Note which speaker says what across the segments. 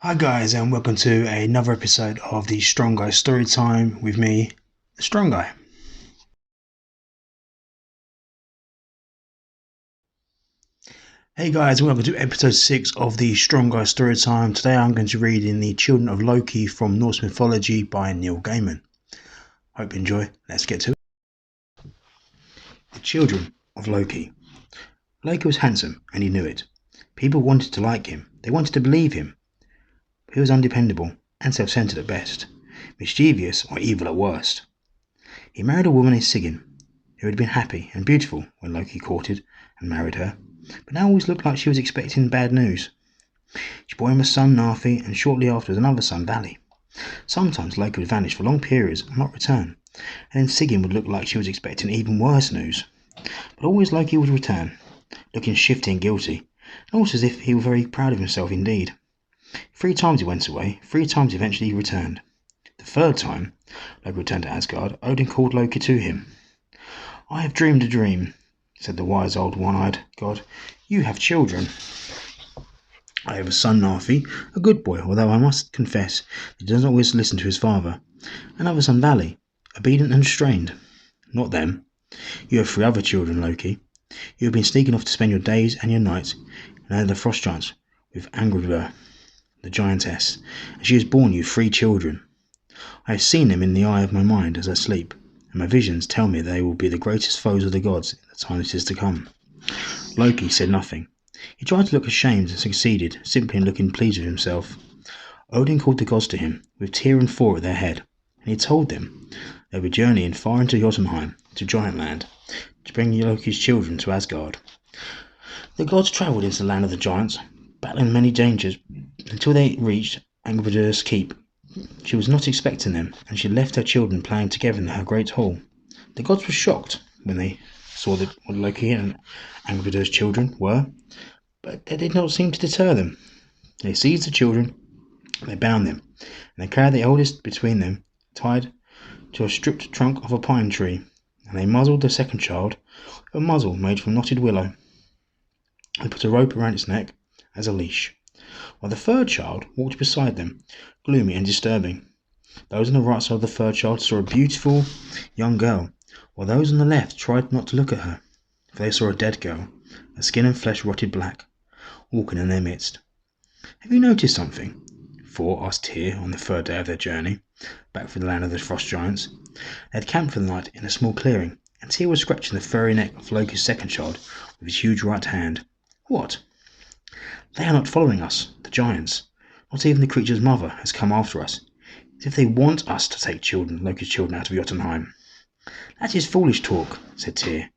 Speaker 1: Hi guys, and welcome to another episode of the Strong Guy Story Time with me, the Strong Guy. Hey guys, welcome to episode 6 of the Strong Guy Story Time. Today I'm going to read in the Children of Loki from Norse Mythology by Neil Gaiman. Hope you enjoy. Let's get to it. The Children of Loki. Loki was handsome, and he knew it. People wanted to like him. They wanted to believe him. But he was undependable and self-centered at best, mischievous or evil at worst. He married a woman named Sigyn, who had been happy and beautiful when Loki courted and married her, but now always looked like she was expecting bad news. She bore him a son, Narfi, and shortly afterwards another son, Vali. Sometimes Loki would vanish for long periods and not return, and then Sigyn would look like she was expecting even worse news. But always Loki would return, looking shifty and guilty, and also as if he were very proud of himself indeed. 3 times he went away, 3 times eventually he returned. The 3rd time Loki returned to Asgard, Odin called Loki to him. "I have dreamed a dream," said the wise old one-eyed god. "You have children. I have a son, Narfi, a good boy, although I must confess that he does not always listen to his father. Another son, Vali, obedient and restrained. Not them. You have 3 other children, Loki. You have been sneaking off to spend your days and your nights in the frost giants with Angrboda, the giantess, and she has borne you 3 children. I have seen them in the eye of my mind as I sleep, and my visions tell me they will be the greatest foes of the gods in the time that is to come." Loki said nothing. He tried to look ashamed and succeeded, simply in looking pleased with himself. Odin called the gods to him, with Tyr and Thor at their head, and he told them they would be journeying far into Jotunheim, to Giantland, to bring Loki's children to Asgard. The gods travelled into the land of the giants, battling many dangers, until they reached Angrboda's keep. She was not expecting them, and she left her children playing together in her great hall. The gods were shocked when they saw what Loki and Angrboda's children were, but that did not seem to deter them. They seized the children, they bound them, and they carried the eldest between them, tied to a stripped trunk of a pine tree, and they muzzled the second child with a muzzle made from knotted willow. They put a rope around its neck as a leash, while the 3rd child walked beside them, gloomy and disturbing. Those on the right side of the 3rd child saw a beautiful young girl, while those on the left tried not to look at her, for they saw a dead girl, her skin and flesh rotted black, walking in their midst. "Have you noticed something?" Thor asked Tyr on the 3rd day of their journey, back from the land of the frost giants. They had camped for the night in a small clearing, and Tyr was scratching the furry neck of Loki's 2nd child with his huge right hand. "What?" "They are not following us, the giants. Not even the creature's mother has come after us, as if they want us to take Loki's children out of Jotunheim." "That is foolish talk," said Tyr,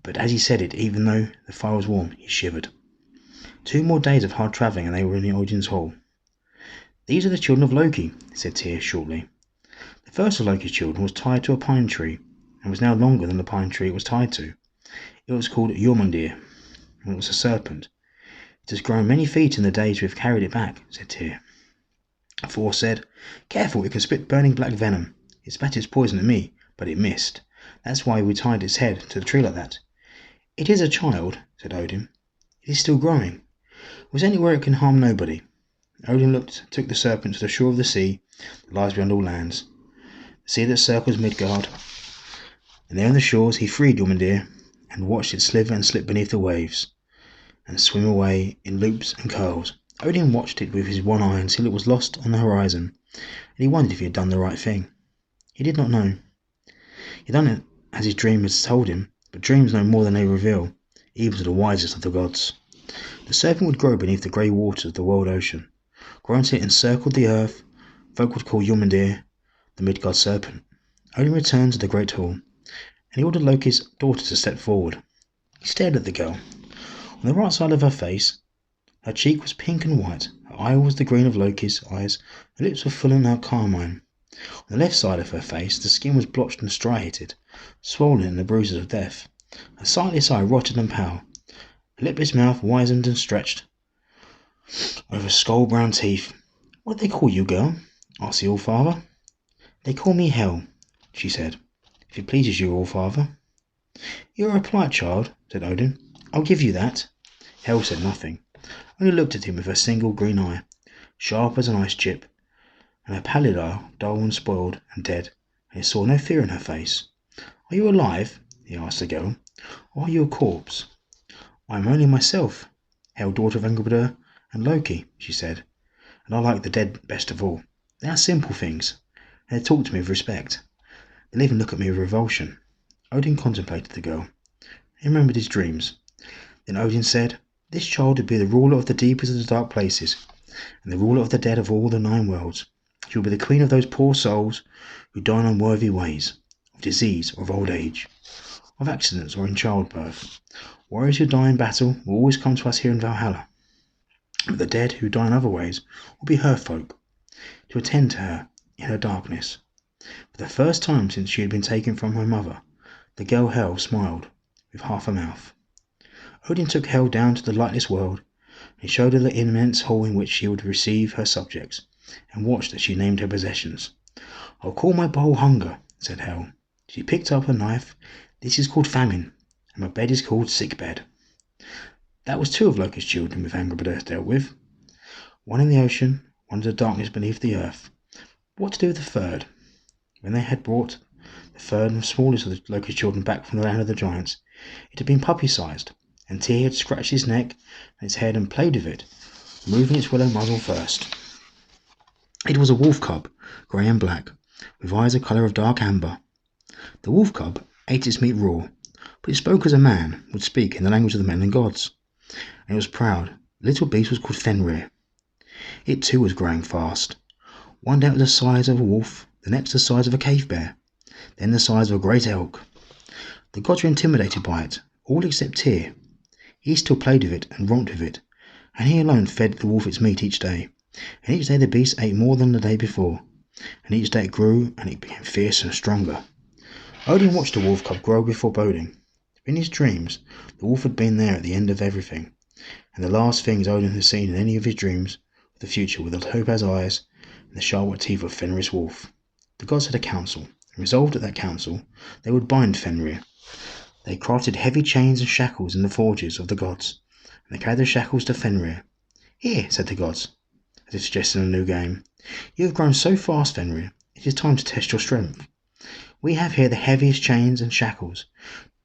Speaker 1: but as he said it, even though the fire was warm, he shivered. 2 more days of hard travelling and they were in Odin's hall. "These are the children of Loki," said Tyr shortly. The first of Loki's children was tied to a pine tree, and was now longer than the pine tree it was tied to. It was called Jormundir, and it was a serpent. "It has grown many feet in the days we have carried it back," said Tyr. Thor said, "Careful, it can spit burning black venom. It spat its poison at me, but it missed. That's why we tied its head to the tree like that." "It is a child," said Odin. "It is still growing. It was anywhere it can harm nobody." Odin took the serpent to the shore of the sea that lies beyond all lands, the sea that circles Midgard, and there on the shores he freed Jormundir and watched it sliver and slip beneath the waves and swim away in loops and curls. Odin watched it with his one eye until it was lost on the horizon, and he wondered if he had done the right thing. He did not know. He had done it as his dream had told him, but dreams know more than they reveal, even to the wisest of the gods. The serpent would grow beneath the grey waters of the world ocean, grow until it encircled the earth. Folk would call Jormundir the Midgard serpent. Odin returned to the great hall, and he ordered Loki's daughter to step forward. He stared at the girl. On the right side of her face, her cheek was pink and white, her eye was the green of Loki's eyes, her lips were full and carmine. On the left side of her face, the skin was blotched and striated, swollen in the bruises of death. Her sightless eye rotted and pale, her lipless mouth wizened and stretched over skull-brown teeth. "What do they call you, girl?" asked the All-Father. "They call me Hel," she said, "if it pleases you, All-Father." "You are a polite child," said Odin. "I'll give you that." Hel said nothing, only looked at him with her single green eye. sharp as an ice chip, and her pallid eye dull and spoiled and dead, and he saw no fear in her face. "Are you alive?" he asked the girl, "or are you a corpse?" "I am only myself, Hel, daughter of Angrboda and Loki," she said, "and I like the dead best of all. They are simple things, and they talk to me with respect. They'll even look at me with revulsion." Odin contemplated the girl. He remembered his dreams. Then Odin said, "This child will be the ruler of the deepest of the dark places, and the ruler of the dead of all the 9 worlds. She will be the queen of those poor souls who die in unworthy ways, of disease or of old age, of accidents or in childbirth. Warriors who die in battle will always come to us here in Valhalla, but the dead who die in other ways will be her folk, to attend to her in her darkness." For the first time since she had been taken from her mother, the girl Hel smiled, with half a mouth. Odin took Hel down to the lightless world, and he showed her the immense hall in which she would receive her subjects, and watched as she named her possessions. "I'll call my bowl Hunger," said Hel. She picked up a knife. "This is called Famine, and my bed is called Sick Bed." That was 2 of Loki's children with Angrboda dealt with. One in the ocean, one in the darkness beneath the earth. What to do with the third? When they had brought the third and smallest of Loki's children back from the land of the giants, it had been puppy-sized, and Tyr had scratched its neck and its head and played with it, moving its willow muzzle first. It was a wolf cub, grey and black, with eyes the colour of dark amber. The wolf cub ate its meat raw, but it spoke as a man would speak in the language of the men and gods, and it was proud. The little beast was called Fenrir. It too was growing fast. One day it was the size of a wolf, the next the size of a cave bear, then the size of a great elk. The gods were intimidated by it, all except Tyr. He still played with it and romped with it, and he alone fed the wolf its meat each day. And each day the beast ate more than the day before, and each day it grew and it became fiercer and stronger. Odin watched the wolf cub grow with foreboding. In his dreams, the wolf had been there at the end of everything, and the last things Odin had seen in any of his dreams of the future were the topaz eyes and the sharp teeth of Fenrir's wolf. The gods had a council, and resolved at that council they would bind Fenrir. They crafted heavy chains and shackles in the forges of the gods, and they carried the shackles to Fenrir. "Here," said the gods, as if suggesting a new game. "You have grown so fast, Fenrir, it is time to test your strength. We have here the heaviest chains and shackles.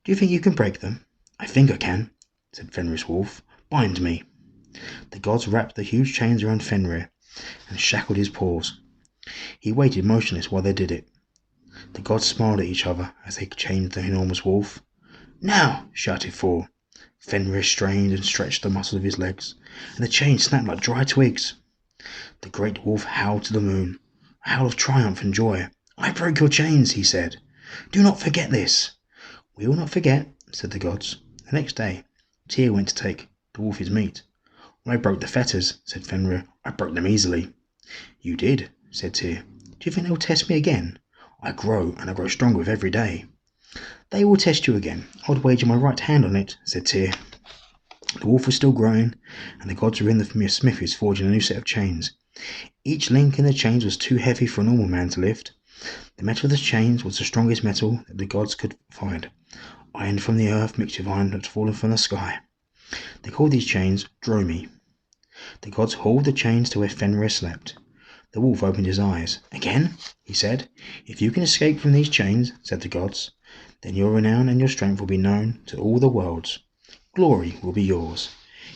Speaker 1: Do you think you can break them?" "I think I can," said Fenrir's wolf. "Bind me." The gods wrapped the huge chains around Fenrir and shackled his paws. He waited motionless while they did it. The gods smiled at each other as they chained the enormous wolf. "Now!" shouted Thor. Fenrir strained and stretched the muscles of his legs, and the chains snapped like dry twigs. The great wolf howled to the moon, a howl of triumph and joy. "I broke your chains," he said. "Do not forget this." "We will not forget," said the gods. The next day, Tyr went to take the wolf his meat. "When I broke the fetters," said Fenrir, "I broke them easily." "You did," said Tyr. "Do you think they will test me again? I grow, and I grow stronger with every day." "They will test you again. I would wager my right hand on it," said Tyr. The wolf was still growing, and the gods were in the smithies forging a new set of chains. Each link in the chains was too heavy for a normal man to lift. The metal of the chains was the strongest metal that the gods could find, iron from the earth mixed with iron that had fallen from the sky. They called these chains Dromi. The gods hauled the chains to where Fenrir slept. The wolf opened his eyes. "Again?" he said. "If you can escape from these chains," said the gods, "then your renown and your strength will be known to all the worlds. Glory will be yours.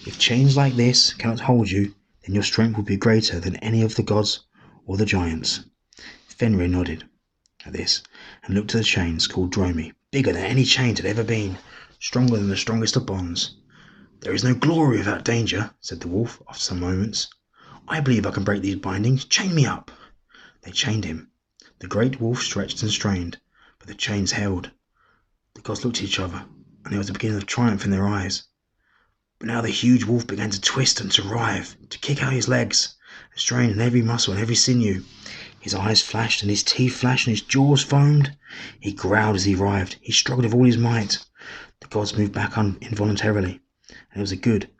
Speaker 1: If chains like this cannot hold you, then your strength will be greater than any of the gods or the giants." Fenrir nodded at this and looked at the chains called Dromi, bigger than any chains had ever been, stronger than the strongest of bonds. "There is no glory without danger," said the wolf after some moments. "I believe I can break these bindings. Chain me up." They chained him. The great wolf stretched and strained, but the chains held. The gods looked at each other, and there was a beginning of triumph in their eyes. But now the huge wolf began to twist and to writhe, to kick out his legs, and strain in every muscle and every sinew. His eyes flashed, and his teeth flashed, and his jaws foamed. He growled as he writhed. He struggled with all his might. The gods moved back involuntarily, and it was a good,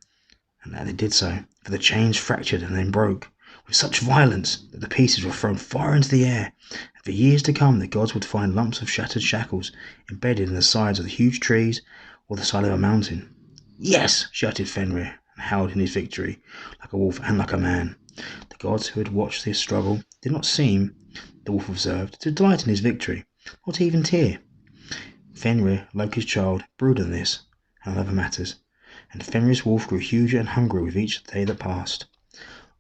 Speaker 1: and that they did so, for the chains fractured and then broke with such violence that the pieces were thrown far into the air, and for years to come the gods would find lumps of shattered shackles embedded in the sides of the huge trees or the side of a mountain. "Yes!" shouted Fenrir, and howled in his victory, like a wolf and like a man. The gods who had watched this struggle did not seem, the wolf observed, to delight in his victory, not even tear. Fenrir, Loki's child, brooded on this and on other matters, and Fenrir's wolf grew huger and hungrier with each day that passed.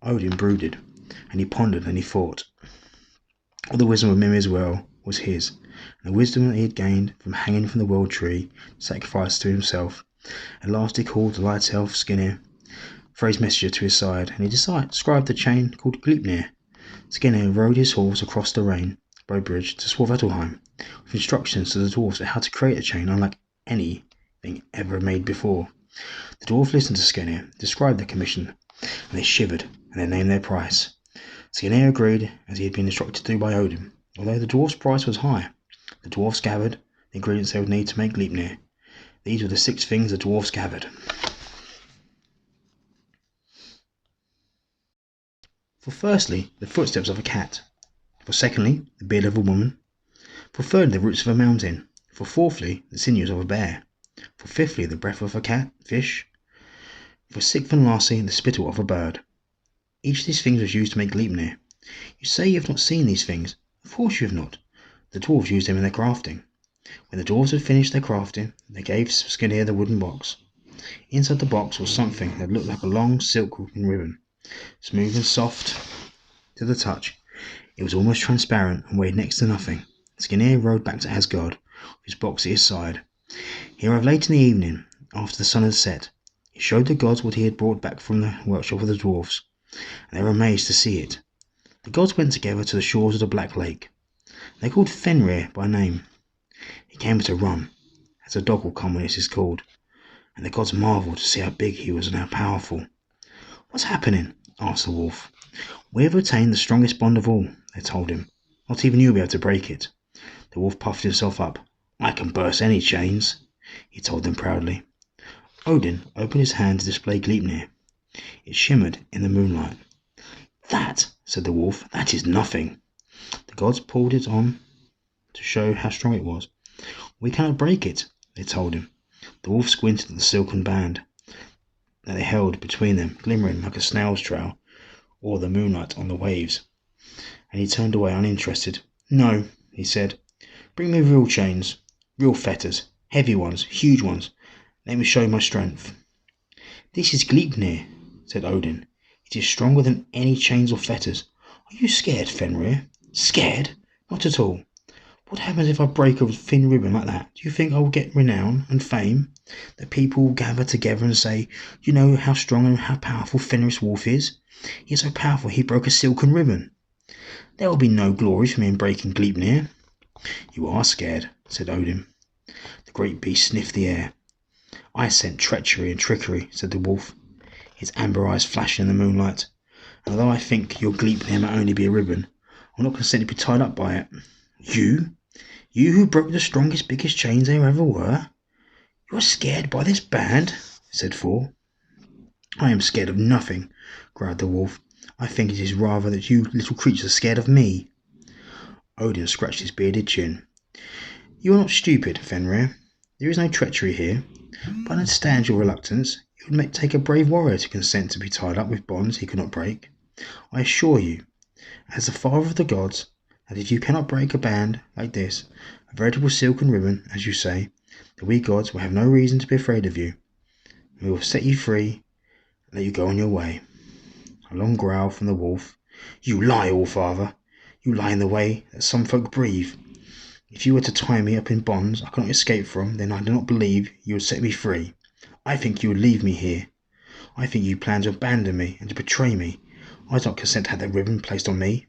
Speaker 1: Odin brooded, and he pondered and he thought. All the wisdom of Mimir's well was his, and the wisdom that he had gained from hanging from the world tree, sacrificed to himself. At last he called the light elf Skirnir for his messenger to his side, and he described the chain called Gleipnir. Skirnir rode his horse across the rainbow bridge to Svartalfheim, with instructions to the dwarfs on how to create a chain unlike anything ever made before. The dwarf listened to Skirnir, described the commission, and they shivered, and they named their price. Skirnir agreed, as he had been instructed to do by Odin. Although the dwarf's price was high, the dwarfs gathered the ingredients they would need to make Gleipnir. These were the 6 things the dwarfs gathered. For firstly, the footsteps of a cat. For secondly, the beard of a woman. For thirdly, the roots of a mountain. For fourthly, the sinews of a bear. For fifthly, the breath of a fish. For sixth and lastly, the spittle of a bird. Each of these things was used to make Gleipnir. You say you have not seen these things. Of course you have not. The dwarves used them in their crafting. When the dwarves had finished their crafting, they gave Skirnir the wooden box. Inside the box was something that looked like a long silk-looking ribbon, smooth and soft to the touch. It was almost transparent and weighed next to nothing. Skirnir rode back to Asgard, with his box at his side. He arrived late in the evening, after the sun had set. He showed the gods what he had brought back from the workshop of the dwarfs, and they were amazed to see it. The gods went together to the shores of the Black Lake. They called Fenrir by name. He came at a run, as a dog will come when it is called, and the gods marveled to see how big he was and how powerful. "What's happening?" asked the wolf. "We have attained the strongest bond of all," they told him. "Not even you will be able to break it." The wolf puffed himself up. "I can burst any chains," he told them proudly. Odin opened his hand to display Gleipnir. It shimmered in the moonlight. "That," said the wolf, "that is nothing." The gods pulled it on to show how strong it was. "We cannot break it," they told him. The wolf squinted at the silken band that they held between them, glimmering like a snail's trail or the moonlight on the waves, and he turned away uninterested. "No," he said. "Bring me real chains, real fetters, heavy ones, huge ones. Let me show my strength." "This is Gleipnir," said Odin. "It is stronger than any chains or fetters. Are you scared, Fenrir?" "Scared? Not at all. What happens if I break a thin ribbon like that? Do you think I will get renown and fame? That people will gather together and say, 'You know how strong and how powerful Fenrir's wolf is? He is so powerful he broke a silken ribbon.' There will be no glory for me in breaking Gleipnir." "You are scared," said Odin. The great beast sniffed the air. "I scent treachery and trickery," said the wolf, his amber eyes flashing in the moonlight. "And although I think your Gleipnir may only be a ribbon, I'm not content to be tied up by it." "You? You who broke the strongest, biggest chains there ever were? You are scared by this band?" said Thor. "I am scared of nothing," cried the wolf. "I think it is rather that you little creatures are scared of me." Odin scratched his bearded chin. "You are not stupid, Fenrir. There is no treachery here, but I understand your reluctance. It would take a brave warrior to consent to be tied up with bonds he could not break. I assure you, as the father of the gods, that if you cannot break a band like this, a veritable silken ribbon, as you say, that we gods will have no reason to be afraid of you. We will set you free and let you go on your way." A long growl from the wolf. "You lie, All-Father. You lie in the way that some folk breathe. If you were to tie me up in bonds I cannot escape from, then I do not believe you would set me free. I think you would leave me here. I think you plan to abandon me and to betray me. I do not consent to have that ribbon placed on me."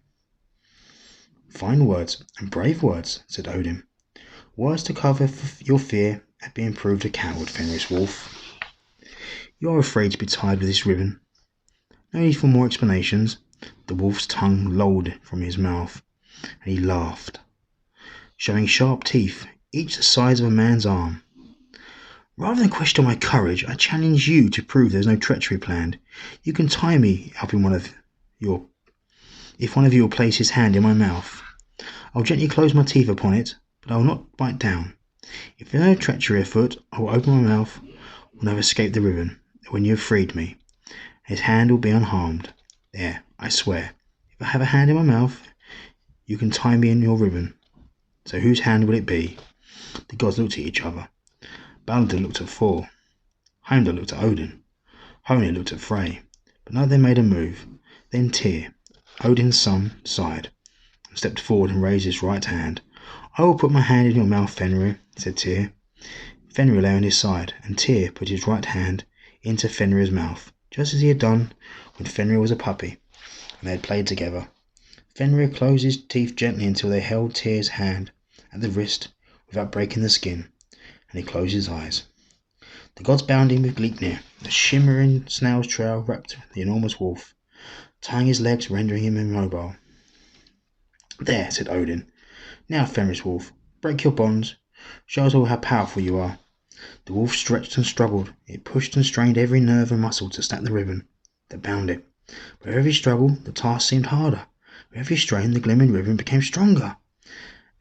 Speaker 1: "Fine words, and brave words," said Odin. "Words to cover your fear at being proved a coward, Fenrir's wolf. You are afraid to be tied with this ribbon. No need for more explanations." The wolf's tongue lolled from his mouth, and he laughed, showing sharp teeth, each the size of a man's arm. "Rather than question my courage, I challenge you to prove there is no treachery planned. You can tie me up in if one of you will place his hand in my mouth. I will gently close my teeth upon it, but I will not bite down. If there is no treachery afoot, I will open my mouth when I have escaped the ribbon, when you have freed me. His hand will be unharmed. There, I swear, if I have a hand in my mouth, you can tie me in your ribbon. So whose hand will it be? The gods looked at each other. Balder looked at Thor. Heimdall looked at Odin. Hone looked at Frey. But none of them made a move. Then Tyr, Odin's son, sighed and stepped forward and raised his right hand. I will put my hand in your mouth, Fenrir, said Tyr. Fenrir lay on his side, and Tyr put his right hand into Fenrir's mouth, just as he had done when Fenrir was a puppy, and they had played together. Fenrir closed his teeth gently until they held Tyr's hand at the wrist without breaking the skin, and he closed his eyes. The gods bound him with Gleipnir. The shimmering snail's trail wrapped the enormous wolf, tying his legs, rendering him immobile. There, said Odin. Now, Fenris wolf, break your bonds. Show us all how powerful you are. The wolf stretched and struggled. It pushed and strained every nerve and muscle to snap the ribbon that bound it. But with every struggle, the task seemed harder. With every strain, the glimmering ribbon became stronger.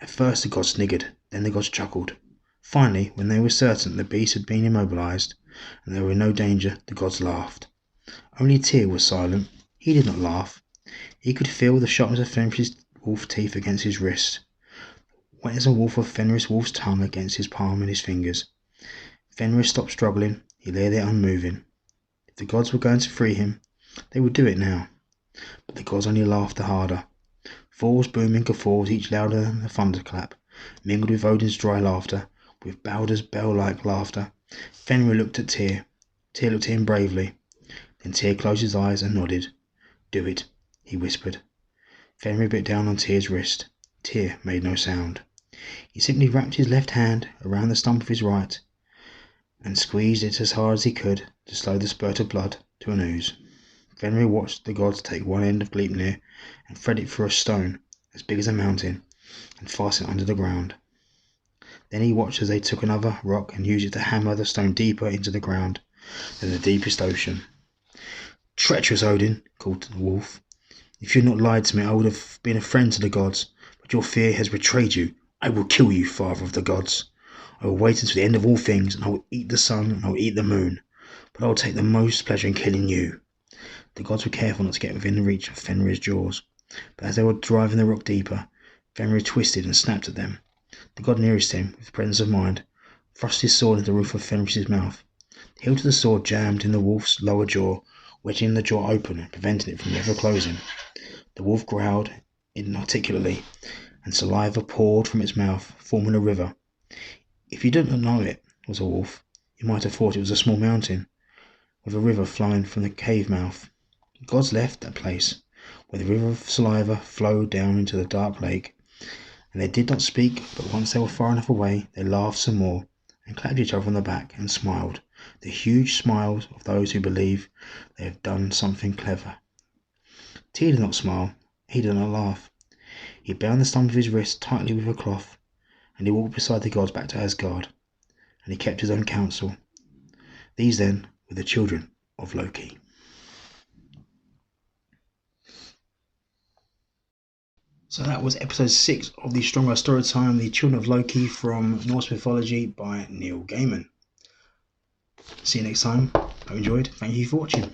Speaker 1: At first the gods sniggered, then the gods chuckled. Finally, when they were certain the beast had been immobilized and they were in no danger, the gods laughed. Only Tyr was silent. He did not laugh. He could feel the sharpness of Fenris' wolf teeth against his wrist, wet as a wolf of Fenris wolf's tongue against his palm and his fingers. Fenris stopped struggling. He lay there unmoving. If the gods were going to free him, they would do it now. But the gods only laughed the harder. Thor's booming guffaws, each louder than a thunderclap, mingled with Odin's dry laughter, with Balder's bell-like laughter. Fenrir looked at Tyr. Tyr looked at him bravely. Then Tyr closed his eyes and nodded. Do it, he whispered. Fenrir bit down on Tyr's wrist. Tyr made no sound. He simply wrapped his left hand around the stump of his right and squeezed it as hard as he could to slow the spurt of blood to an ooze. Fenrir watched the gods take one end of Gleipnir and thread it through a stone as big as a mountain and fasten it under the ground. Then he watched as they took another rock and used it to hammer the stone deeper into the ground than the deepest ocean. Treacherous Odin, called the wolf. If you had not lied to me, I would have been a friend to the gods, but your fear has betrayed you. I will kill you, father of the gods. I will wait until the end of all things, and I will eat the sun and I will eat the moon, but I will take the most pleasure in killing you. The gods were careful not to get within the reach of Fenrir's jaws, but as they were driving the rock deeper, Fenrir twisted and snapped at them. The god nearest him, with presence of mind, thrust his sword into the roof of Fenris's mouth. The hilt of the sword jammed in the wolf's lower jaw, wedging the jaw open and preventing it from ever closing. The wolf growled inarticulately, and saliva poured from its mouth, forming a river. If you didn't know it was a wolf, you might have thought it was a small mountain, with a river flowing from the cave mouth. The gods left that place, where the river of saliva flowed down into the dark lake, and they did not speak, but once they were far enough away, they laughed some more, and clapped each other on the back, and smiled, the huge smiles of those who believe they have done something clever. Tyr did not smile, he did not laugh. He bound the stump of his wrist tightly with a cloth, and he walked beside the gods back to Asgard, and he kept his own counsel. These then were the children of Loki. So that was episode 6 of the Stronger Storytime, The Children of Loki from Norse Mythology by Neil Gaiman. See you next time. Hope you enjoyed. Thank you for watching.